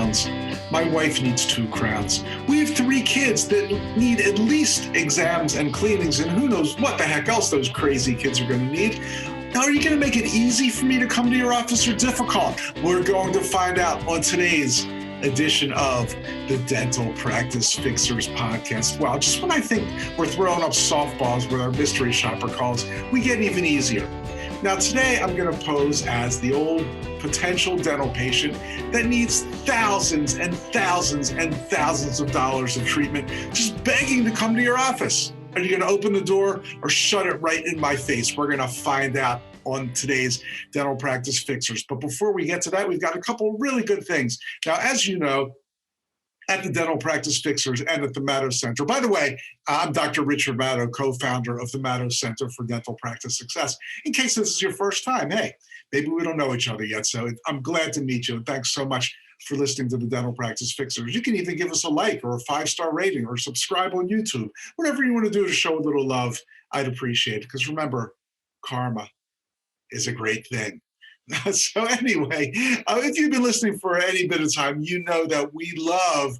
crowns. My wife needs 2 crowns. We have 3 kids that need at least exams and cleanings, and who knows what the heck else those crazy kids are going to need. Now, are you going to make it easy for me to come to your office or difficult? We're going to find out on today's edition of the Dental Practice Fixers podcast. Well, just when I think we're throwing up softballs with our mystery shopper calls, we get even easier. Now, today I'm going to pose as the old potential dental patient that needs thousands and thousands and thousands of dollars of treatment, just begging to come to your office. Are you going to open the door or shut it right in my face? We're going to find out on today's Dental Practice Fixers. But before we get to that, we've got a couple really good things. Now, as you know, at the Dental Practice Fixers and at the Maddow Center. By the way, I'm Dr. Richard Maddow, co-founder of the Maddow Center for Dental Practice Success. In case this is your first time, hey, maybe we don't know each other yet, so I'm glad to meet you, and thanks so much for listening to the Dental Practice Fixers. You can even give us a like or a 5-star rating or subscribe on YouTube. Whatever you want to do to show a little love, I'd appreciate it, because remember, karma is a great thing. So anyway, if you've been listening for any bit of time, you know that we love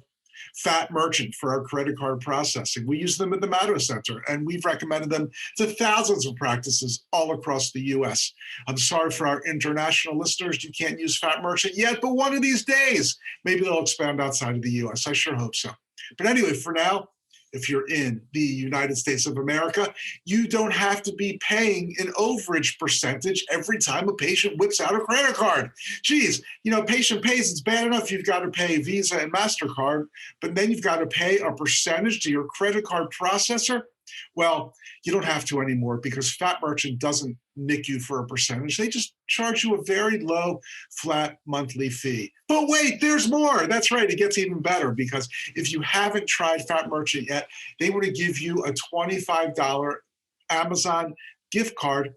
Fat Merchant for our credit card processing. We use them at the Maddow Center, and we've recommended them to thousands of practices all across the U.S. I'm sorry for our international listeners, you can't use Fat Merchant yet, but one of these days, maybe they'll expand outside of the U.S. I sure hope so. But anyway, for now, if you're in the United States of America, you don't have to be paying an overage percentage every time a patient whips out a credit card. Geez, patient pays, it's bad enough you've got to pay Visa and MasterCard, but then you've got to pay a percentage to your credit card processor. Well, you don't have to anymore because Fat Merchant doesn't nick you for a percentage. They just charge you a very low, flat monthly fee. But wait, there's more. That's right. It gets even better because if you haven't tried Fat Merchant yet, they want to give you a $25 Amazon gift card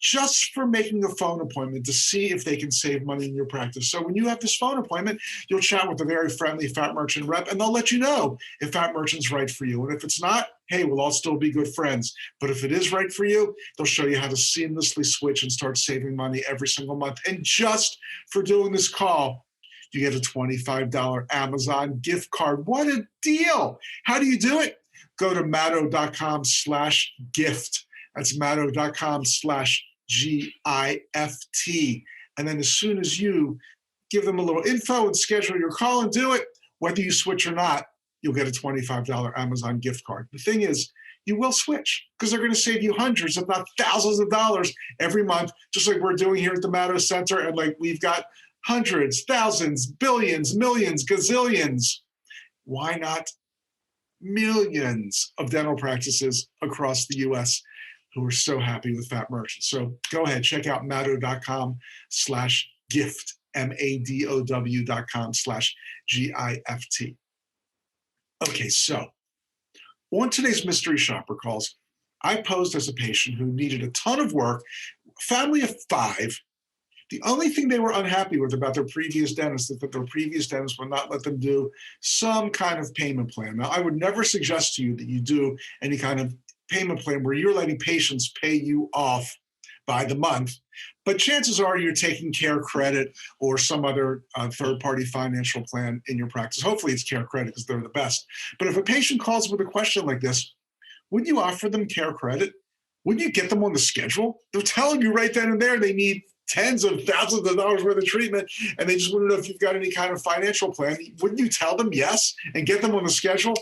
just for making a phone appointment to see if they can save money in your practice. So when you have this phone appointment, you'll chat with a very friendly Fat Merchant rep, and they'll let you know if Fat Merchant's right for you. And if it's not, hey, we'll all still be good friends. But if it is right for you, they'll show you how to seamlessly switch and start saving money every single month. And just for doing this call, you get a $25 Amazon gift card. What a deal. How do you do it? Go to maddow.com/gift. That's maddow.com/GIFT. And then as soon as you give them a little info and schedule your call and do it, whether you switch or not, you'll get a $25 Amazon gift card. The thing is, you will switch because they're going to save you hundreds, if not thousands of dollars every month, just like we're doing here at the Maddow Center. And like we've got hundreds, thousands, billions, millions, gazillions. Why not millions of dental practices across the U.S. who are so happy with Fat Merchant. So go ahead, check out maddow.com/gift, MADOW.com/GIFT. Okay, so on today's Mystery Shopper Calls, I posed as a patient who needed a ton of work, family of 5. The only thing they were unhappy with about their previous dentist is that their previous dentist would not let them do some kind of payment plan. Now, I would never suggest to you that you do any kind of payment plan where you're letting patients pay you off by the month, but chances are you're taking Care Credit or some other third-party financial plan in your practice. Hopefully it's Care Credit because they're the best. But if a patient calls with a question like this, wouldn't you offer them Care Credit? Wouldn't you get them on the schedule? They're telling you right then and there they need tens of thousands of dollars worth of treatment, and they just want to know if you've got any kind of financial plan. Wouldn't you tell them yes and get them on the schedule?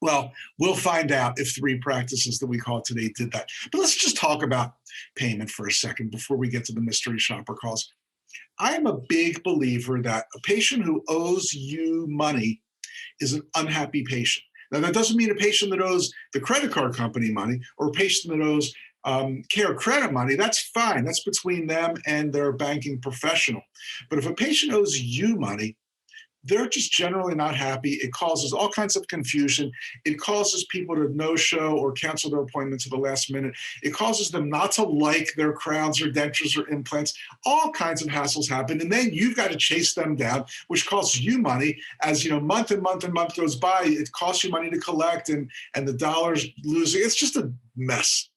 Well, we'll find out if 3 practices that we called today did that. But let's just talk about payment for a second before we get to the mystery shopper calls. I am a big believer that a patient who owes you money is an unhappy patient. Now, that doesn't mean a patient that owes the credit card company money or a patient that owes Care Credit money. That's fine. That's between them and their banking professional. But if a patient owes you money, they're just generally not happy. It causes all kinds of confusion. It causes people to no-show or cancel their appointment to the last minute. It causes them not to like their crowns or dentures or implants. All kinds of hassles happen. And then you've got to chase them down, which costs you money. As month and month and month goes by, it costs you money to collect and the dollars losing. It's just a mess.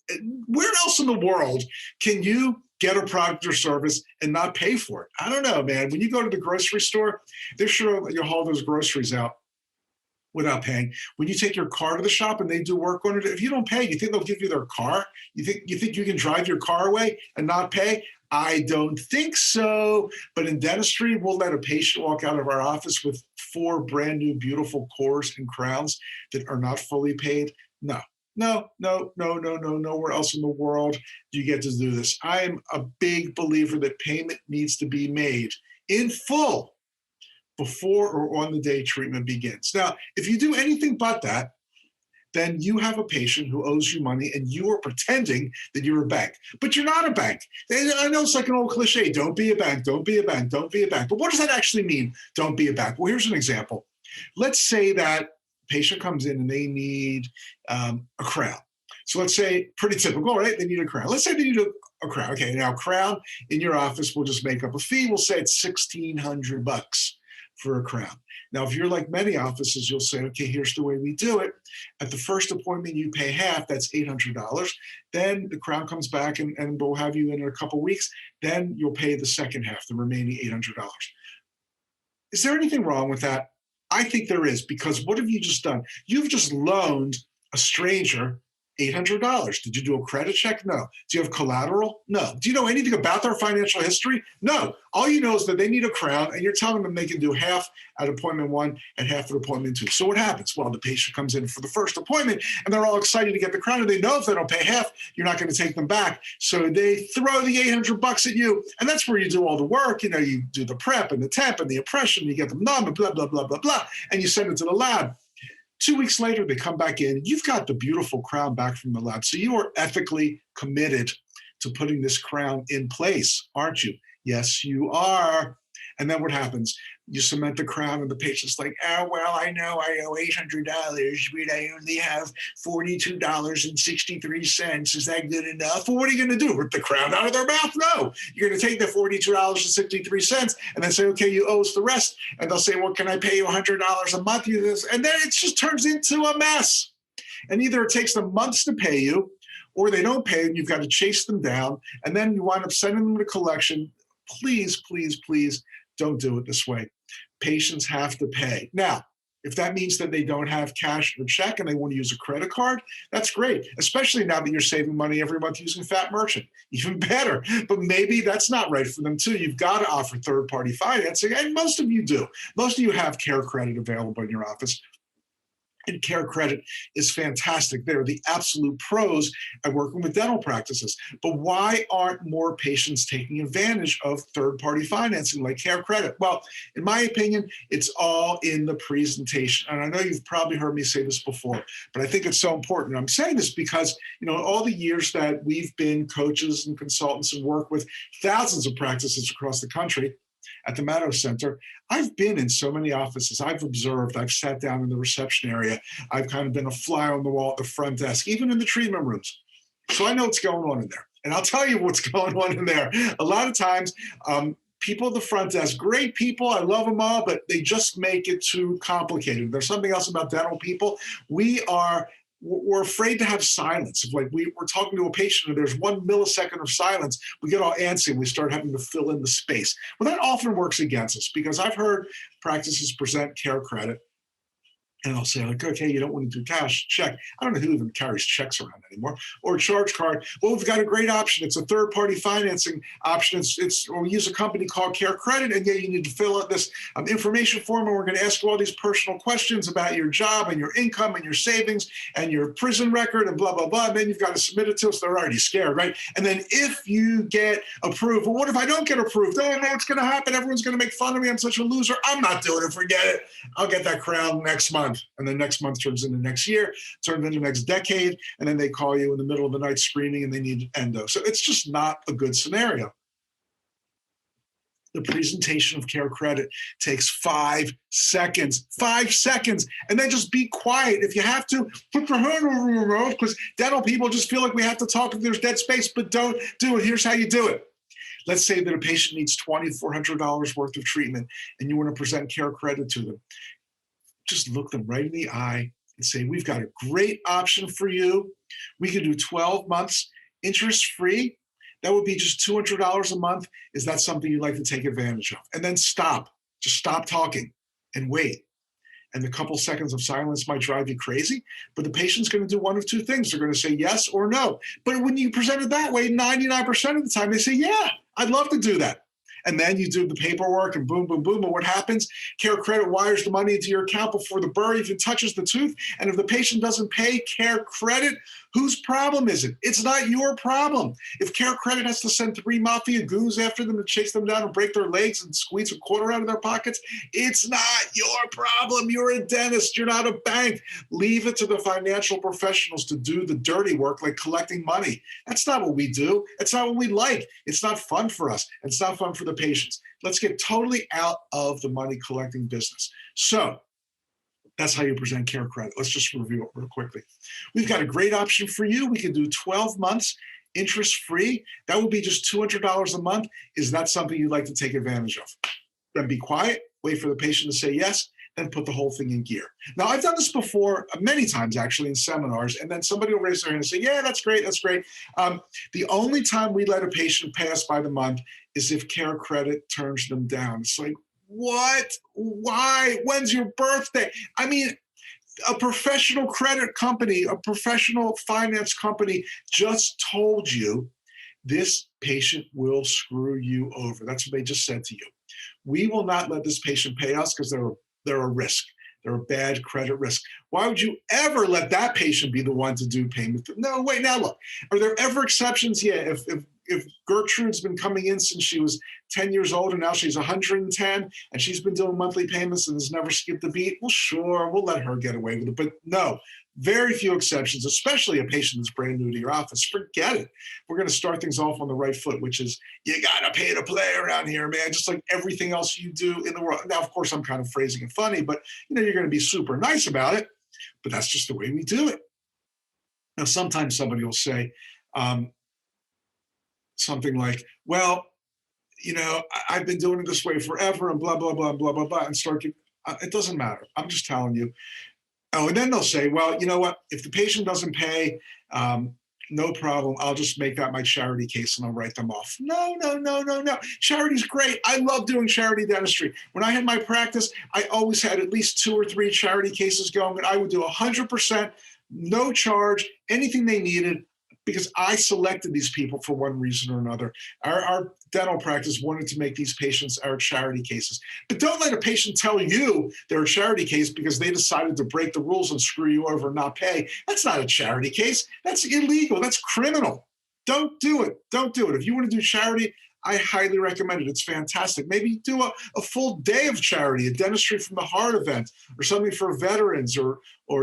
Where else in the world can you get a product or service and not pay for it. I don't know, man. When you go to the grocery store, they're sure you'll haul those groceries out without paying. When you take your car to the shop and they do work on it, if you don't pay, you think they'll give you their car? You think you can drive your car away and not pay? I don't think so. But in dentistry, we'll let a patient walk out of our office with 4 brand new, beautiful cores and crowns that are not fully paid. No, no, no, no, no, no, nowhere else in the world do you get to do this. I am a big believer that payment needs to be made in full before or on the day treatment begins. Now, if you do anything but that, then you have a patient who owes you money and you are pretending that you're a bank. But you're not a bank. I know it's like an old cliche, don't be a bank, don't be a bank, don't be a bank. But what does that actually mean, don't be a bank? Well, here's an example. Let's say that patient comes in and they need a crown. So let's say, pretty typical, right? They need a crown. Let's say they need a crown. Okay, now crown in your office, we'll just make up a fee. We'll say it's $1,600 for a crown. Now, if you're like many offices, you'll say, okay, here's the way we do it. At the first appointment, you pay half, that's $800. Then the crown comes back and we'll have you in a couple weeks. Then you'll pay the second half, the remaining $800. Is there anything wrong with that? I think there is, because what have you just done? You've just loaned a stranger $800. Did you do a credit check? No. Do you have collateral? No. Do you know anything about their financial history? No. All you know is that they need a crown, and you're telling them they can do half at appointment 1 and half at appointment 2. So what happens? Well, the patient comes in for the first appointment, and they're all excited to get the crown, and they know if they don't pay half, you're not going to take them back. So they throw the $800 at you, and that's where you do all the work. You know, you do the prep and the temp and the impression, you get them numb, and blah, blah, blah, blah, blah, and you send it to the lab. 2 weeks later, they come back in. You've got the beautiful crown back from the lab. So you are ethically committed to putting this crown in place, aren't you? Yes, you are. And then what happens? You cement the crown, and the patient's like, oh, well, I know I owe $800, but I only have $42.63. Is that good enough? Well, what are you going to do? Rip the crown out of their mouth? No. You're going to take the $42.63 and then say, okay, you owe us the rest. And they'll say, well, can I pay you $100 a month? And then it just turns into a mess. And either it takes them months to pay you, or they don't pay, and you've got to chase them down, and then you wind up sending them to collection. Please, please, please don't do it this way. Patients have to pay. Now, if that means that they don't have cash or check and they want to use a credit card, that's great, especially now that you're saving money every month using Fat Merchant. Even better. But maybe that's not right for them too. You've got to offer third-party financing, and most of you do. Most of you have Care Credit available in your office. And Care Credit is fantastic. They're the absolute pros at working with dental practices. But why aren't more patients taking advantage of third-party financing like Care Credit? Well, in my opinion, it's all in the presentation. And I know you've probably heard me say this before, but I think it's so important. I'm saying this because, you know, all the years that we've been coaches and consultants and work with thousands of practices across the country, at the Maddow Center, I've been in so many offices. I've observed, I've sat down in the reception area. I've kind of been a fly on the wall at the front desk, even in the treatment rooms. So I know what's going on in there. And I'll tell you what's going on in there. A lot of times, people at the front desk, great people, I love them all, but they just make it too complicated. There's something else about dental people. We're afraid to have silence. If like we're talking to a patient and there's 1 millisecond of silence, we get all antsy and we start having to fill in the space. Well, that often works against us, because I've heard practices present Care Credit, and I'll say, like, okay, you don't want to do cash, check. I don't know who even carries checks around anymore. Or a charge card. Well, we've got a great option. It's a third-party financing option. We use a company called Care Credit, and yeah, you need to fill out this information form, and we're going to ask you all these personal questions about your job and your income and your savings and your prison record and blah, blah, blah. And then you've got to submit it to us. They're already scared, right? And then if you get approved, well, what if I don't get approved? Oh, no, what's going to happen? Everyone's going to make fun of me. I'm such a loser. I'm not doing it. Forget it. I'll get that crown next month. And then next month turns into next year, turns into next decade, and then they call you in the middle of the night screaming and they need endo. So it's just not a good scenario. The presentation of Care Credit takes 5 seconds, 5 seconds, and then just be quiet. If you have to, put your hand over your mouth, because dental people just feel like we have to talk if there's dead space, but don't do it. Here's how you do it. Let's say that a patient needs $2,400 worth of treatment, and you want to present Care Credit to them. Just look them right in the eye and say, we've got a great option for you. We can do 12 months interest-free. That would be just $200 a month. Is that something you'd like to take advantage of? And then stop. Just stop talking and wait. And the couple seconds of silence might drive you crazy, but the patient's going to do one of two things. They're going to say yes or no. But when you present it that way, 99% of the time they say, yeah, I'd love to do that. And then you do the paperwork and boom, boom, boom. And what happens? Care Credit wires the money into your account before the burr even touches the tooth. And if the patient doesn't pay Care Credit, whose problem is it? It's not your problem. If Care Credit has to send 3 mafia goons after them to chase them down and break their legs and squeeze a quarter out of their pockets, it's not your problem. You're a dentist. You're not a bank. Leave it to the financial professionals to do the dirty work like collecting money. That's not what we do. It's not what we like. It's not fun for us. It's not fun for the patients. Let's get totally out of the money collecting business. So that's how you present Care Credit. Let's just review it real quickly. We've got a great option for you. We can do 12 months interest free. That would be just $200 a month. Is that something you'd like to take advantage of? Then be quiet, wait for the patient to say yes, then put the whole thing in gear. Now, I've done this before many times actually in seminars, and then somebody will raise their hand and say, yeah, that's great, that's great. The only time we let a patient pay us by the month is if Care Credit turns them down. It's like, what? Why? When's your birthday? I mean, a professional credit company, a professional finance company just told you this patient will screw you over. That's what they just said to you. We will not let this patient pay us because they're a risk. They're a bad credit risk. Why would you ever let that patient be the one to do payment? No, wait, now look, are there ever exceptions? Yeah, if Gertrude's been coming in since she was 10 years old and now she's 110 and she's been doing monthly payments and has never skipped a beat, well, sure, we'll let her get away with it. But no, very few exceptions, especially a patient that's brand new to your office. Forget it. We're going to start things off on the right foot, which is you got to pay to play around here, man, just like everything else you do in the world. Now, of course, I'm kind of phrasing it funny, but you're going to be super nice about it, but that's just the way we do it. Now, sometimes somebody will say, something like, well, I've been doing it this way forever and blah, blah, blah, blah, blah, blah, and it doesn't matter. I'm just telling you. Oh, and then they'll say, well, you know what? If the patient doesn't pay, no problem. I'll just make that my charity case and I'll write them off. No, no, no, no, no. Charity's great. I love doing charity dentistry. When I had my practice, I always had at least 2 or 3 charity cases going, and I would do 100%, no charge, anything they needed, because I selected these people for one reason or another. Our dental practice wanted to make these patients our charity cases. But don't let a patient tell you they're a charity case because they decided to break the rules and screw you over and not pay. That's not a charity case. That's illegal. That's criminal. Don't do it. Don't do it. If you want to do charity, I highly recommend it. It's fantastic. Maybe do a full day of charity, a dentistry from the heart event, or something for veterans, or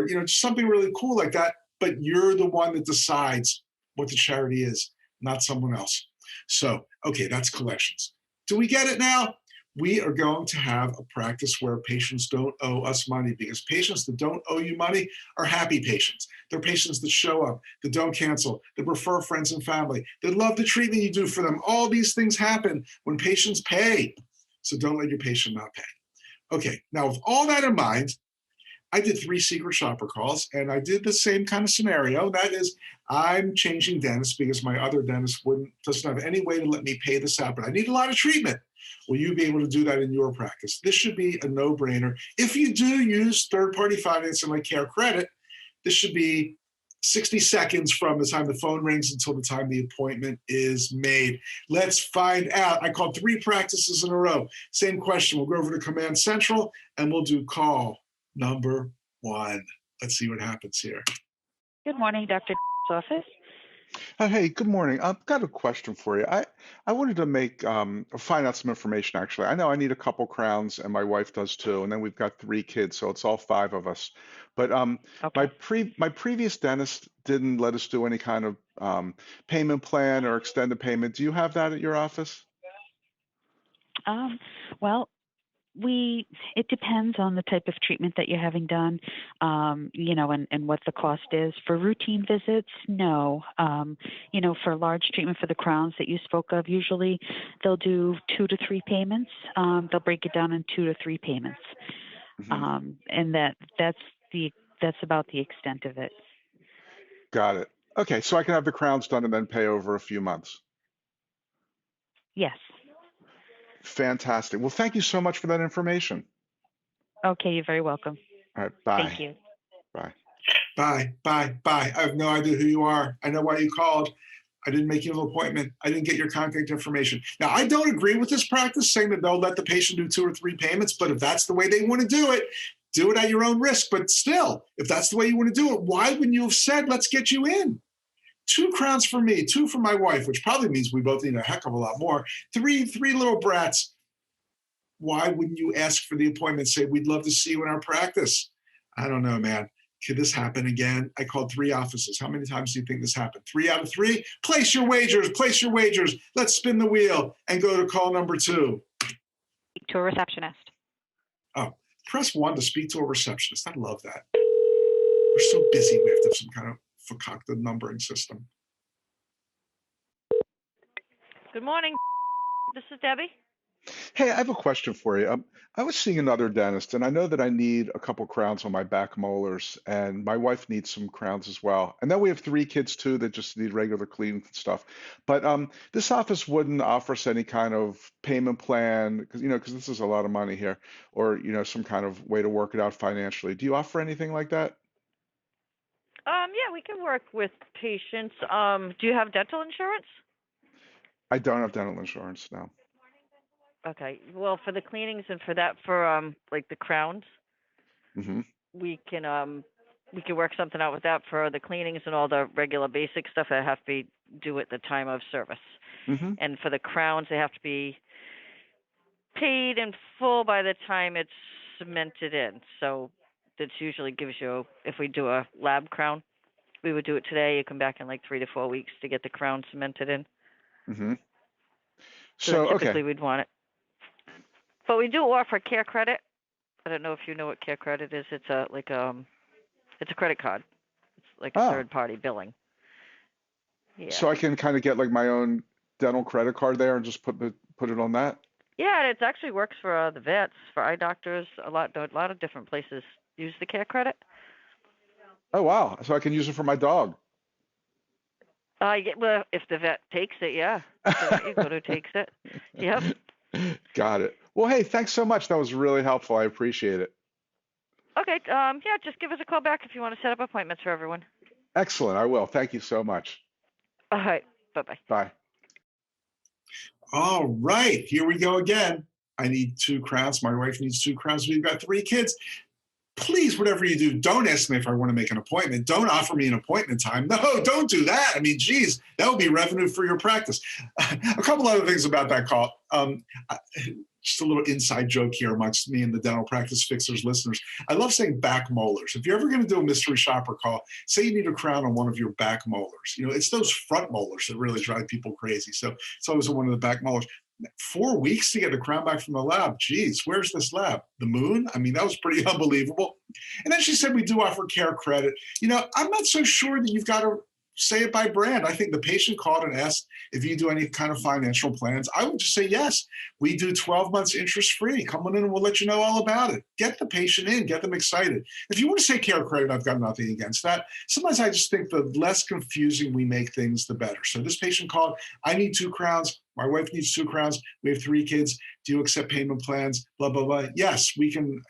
just something really cool like that. But you're the one that decides what the charity is, not someone else. So, okay, that's collections. Do we get it now? We are going to have a practice where patients don't owe us money, because patients that don't owe you money are happy patients. They're patients that show up, that don't cancel, that refer friends and family, that love the treatment you do for them. All these things happen when patients pay. So don't let your patient not pay. Okay, now with all that in mind, I did 3 secret shopper calls, and I did the same kind of scenario. That is, I'm changing dentists because my other dentist doesn't have any way to let me pay this out, but I need a lot of treatment. Will you be able to do that in your practice? This should be a no-brainer. If you do use third-party financing like Care Credit, this should be 60 seconds from the time the phone rings until the time the appointment is made. Let's find out. I called 3 practices in a row. Same question. We'll go over to Command Central, and we'll do call number 1. Let's see what happens here. Good morning, Dr. office. Hey, good morning. I've got a question for you. I wanted to find out some information actually. I know I need a couple crowns and my wife does too, and then we've got 3 kids, so it's all 5 of us. But Okay. my previous dentist didn't let us do any kind of payment plan or extended payment. Do you have that at your office? Well, it depends on the type of treatment that you're having done, and what the cost is. For routine visits, no. For large treatment for the crowns that you spoke of, usually they'll do 2 to 3 payments. They'll break it down in 2 to 3 payments. Hmm. And that's about the extent of it. Got it. Okay, so I can have the crowns done and then pay over a few months. Yes. Fantastic. Well, thank you so much for that information. Okay, you're very welcome. All right, Thank bye. you. Bye. Bye, bye, bye. I have no idea who you are. I know why you called. I didn't make you an appointment. I didn't get your contact information. Now, I don't agree with this practice saying that they'll let the patient do 2 or 3 payments, but if that's the way they want to do it at your own risk. But still, if that's the way you want to do it, why wouldn't you have said, let's get you in? 2 crowns for me, 2 for my wife, which probably means we both need a heck of a lot more. Three little brats. Why wouldn't you ask for the appointment? Say, we'd love to see you in our practice. I don't know, man. Could this happen again? I called 3 offices. How many times do you think this happened? 3 out of 3? Place your wagers. Place your wagers. Let's spin the wheel and go to call number 2. Speak to a receptionist. Oh, press 1 to speak to a receptionist. I love that. We're so busy. We have to have some kind of concocted numbering system. Good morning. This is Debbie. Hey, I have a question for you. I was seeing another dentist, and I know that I need a couple crowns on my back molars, and my wife needs some crowns as well. And then we have 3 kids too that just need regular cleaning and stuff. But this office wouldn't offer us any kind of payment plan because this is a lot of money here, or some kind of way to work it out financially. Do you offer anything like that? Yeah, we can work with patients. Do you have dental insurance? I don't have dental insurance now. Okay. Well, for the cleanings and for that, for like the crowns, Hmm. we can work something out with that for the cleanings and all the regular basic stuff that have to be due at the time of service. Hmm. And for the crowns, they have to be paid in full by the time it's cemented in. So that usually gives you, if we do a lab crown, we would do it today. You come back in like 3 to 4 weeks to get the crown cemented in. Hmm. So So, okay. typically we'd want it. But we do offer care credit. I don't know if you know what care credit is. It's it's a credit card. It's like a Oh, third party billing. Yeah. so I can kind of get like my own dental credit card there and just put it on that? Yeah, and it actually works for the vets, for eye doctors. A lot of different places use the care credit. Oh, wow. So I can use it for my dog. Yeah, well, if the vet takes it, yeah. If the vet you go to takes it. Yep. Got it. Well, hey, thanks so much. That was really helpful. I appreciate it. Okay. Yeah, just give us a call back if you want to set up appointments for everyone. Excellent. I will. Thank you so much. All right. Bye-bye. Bye. All right, here we go again. I need 2 crowns. My wife needs 2 crowns. We've got 3 kids. Please, whatever you do, don't ask me if I want to make an appointment. Don't offer me an appointment time. No, don't do that. I mean, geez, that would be revenue for your practice. A couple other things about that call. Just a little inside joke here amongst me and the Dental Practice Fixers listeners. I love saying back molars. If you're ever going to do a mystery shopper call, say you need a crown on one of your back molars. It's those front molars that really drive people crazy. So it's always on one of the back molars. 4 weeks to get the crown back from the lab. Geez, where's this lab? The moon? I mean, that was pretty unbelievable. And then she said, we do offer care credit. I'm not so sure that you've got to say it by brand. I think the patient called and asked if you do any kind of financial plans. I would just say, yes, we do 12 months interest free. Come on in and we'll let you know all about it. Get the patient in, get them excited. If you want to say care credit, I've got nothing against that. Sometimes I just think the less confusing we make things, the better. So this patient called, I need 2 crowns. My wife needs 2 crowns. We have 3 kids. Do you accept payment plans? Blah, blah, blah. Yes, we can,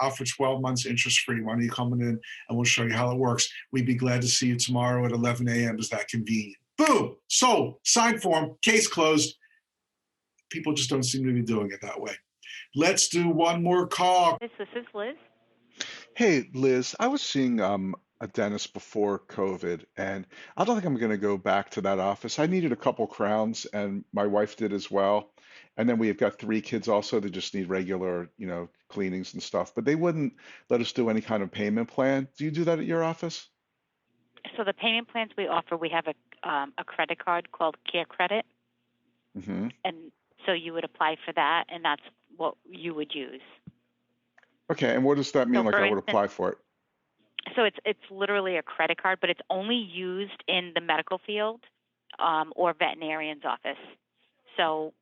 offer 12 months interest free. Why don't you come in and we'll show you how it works. We'd be glad to see you tomorrow at 11 a.m. Is that convenient? Boom. Sold. Signed form. Case closed. People just don't seem to be doing it that way. Let's do one more call. This is Liz. Hey, Liz, I was seeing a dentist before COVID, and I don't think I'm going to go back to that office. I needed a couple crowns, and my wife did as well. And then we've got 3 kids also that just need regular, cleanings and stuff. But they wouldn't let us do any kind of payment plan. Do you do that at your office? So the payment plans we offer, we have a credit card called Care Credit, Hmm. and so you would apply for that, and that's what you would use. Okay, and what does that So mean? Like for I would instance, apply for it? so it's literally a credit card, but it's only used in the medical field or veterinarian's office. So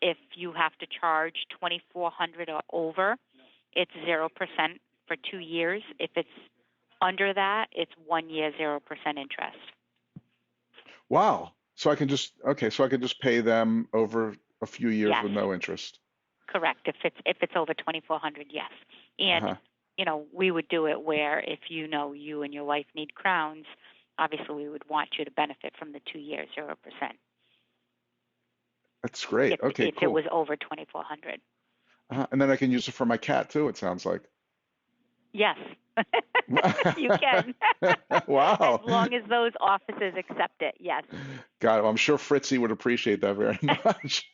if you have to charge $2,400 or over, it's 0% for 2 years. If it's under that, it's 1 year 0% interest. Wow. So I can just pay them over a few years Yes. with no interest. Correct. If it's over 2,400, yes. And Uh-huh. we would do it where if you and your wife need crowns, obviously we would want you to benefit from the 2 years 0%. That's great. Okay, If it cool. was over 2,400. And then I can use it for my cat too, it sounds like. Yes, you can. Wow. As long as those offices accept it, yes. Got it. Well, I'm sure Fritzy would appreciate that very much.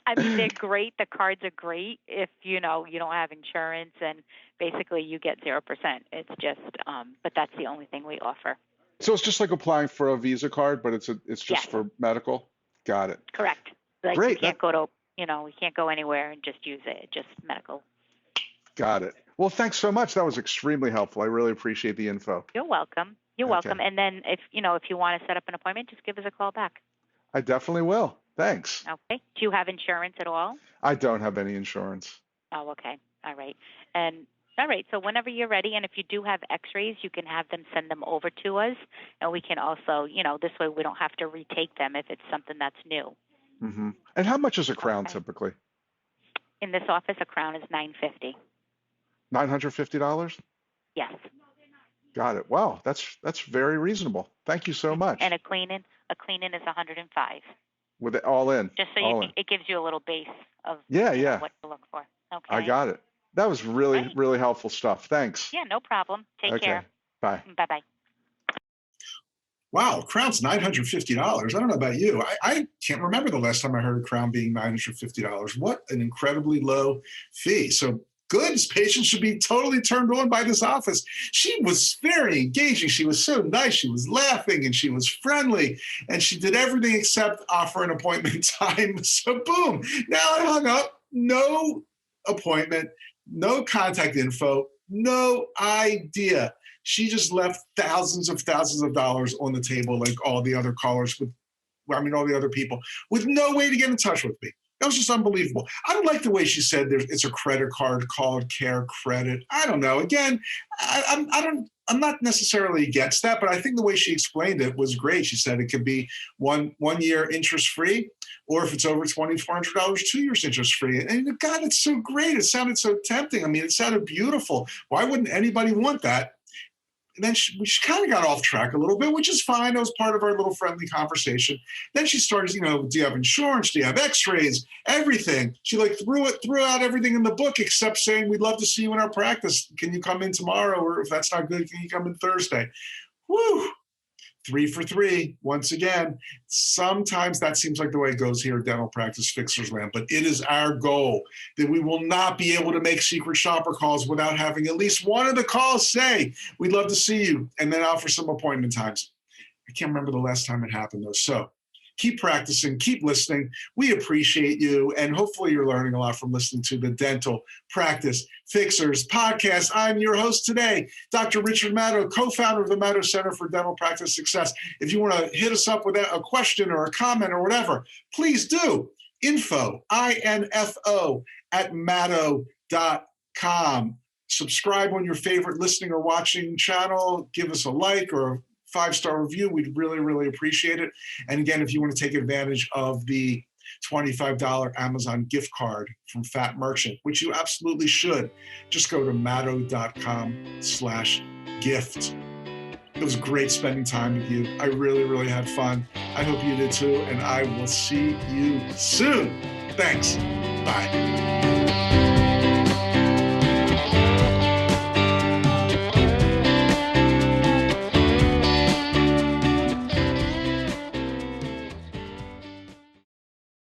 I mean, they're great. The cards are great if you don't have insurance, and basically you get 0%. It's just, but that's the only thing we offer. So it's just like applying for a Visa card, but it's just Yes. for medical. Got it. Correct. Like Great. you can't go to, we can't go anywhere and just use it. Just medical. Got it. Well, thanks so much. That was extremely helpful. I really appreciate the info. You're welcome. You're Okay. welcome. And then if you want to set up an appointment, just give us a call back. I definitely will. Thanks. Okay. Do you have insurance at all? I don't have any insurance. Oh, okay. All right. And all right. So whenever you're ready, and if you do have X-rays, you can have them send them over to us, and we can also, this way we don't have to retake them if it's something that's new. Mm-hmm. And how much is a crown Okay. typically? In this office, a crown is $950. $950? Yes. Got it. Wow, that's very reasonable. Thank you so much. And a cleaning is $105. With it all in. Just so all in. it gives you a little base of Yeah. what to look for. Okay. I got it. That was really, Great. really helpful stuff. Thanks. Yeah, no problem. Take Okay. care. Bye. Bye-bye. Wow, crown's $950. I don't know about you. I can't remember the last time I heard a crown being $950. What an incredibly low fee. So good. Patients should be totally turned on by this office. She was very engaging. She was so nice. She was laughing and she was friendly and she did everything except offer an appointment time. So boom, now I hung up. No appointment, no contact info, no idea. She just left thousands of dollars on the table like all the other callers all the other people with no way to get in touch with me. That was just unbelievable. I don't like the way she said it's a credit card called Care Credit. I don't know. Again, I'm not necessarily against that, but I think the way she explained it was great. She said it could be one year interest free, or if it's over $2,400, 2 years interest free. And God, it's so great. It sounded so tempting. I mean, it sounded beautiful. Why wouldn't anybody want that? And then she kind of got off track a little bit, which is fine. That was part of our little friendly conversation. Then she started, do you have insurance? Do you have X-rays? Everything. She threw out everything in the book except saying, we'd love to see you in our practice. Can you come in tomorrow? Or if that's not good, can you come in Thursday? Woo! 3 for 3, once again. Sometimes that seems like the way it goes here at Dental Practice Fixers Land, but it is our goal that we will not be able to make secret shopper calls without having at least one of the calls say, we'd love to see you, and then offer some appointment times. I can't remember the last time it happened, though. So keep practicing, keep listening. We appreciate you, and hopefully you're learning a lot from listening to the Dental Practice Fixers podcast. I'm your host today, Dr. Richard Maddow, co-founder of the Maddow Center for Dental Practice Success. If you want to hit us up with a question or a comment or whatever, please do. Info, INFO, @maddow.com. Subscribe on your favorite listening or watching channel. Give us a like or a 5-star review. We'd really, really appreciate it. And again, if you want to take advantage of the $25 Amazon gift card from Fat Merchant, which you absolutely should, just go to maddow.com/gift. It was great spending time with you. I really, really had fun. I hope you did too. And I will see you soon. Thanks. Bye.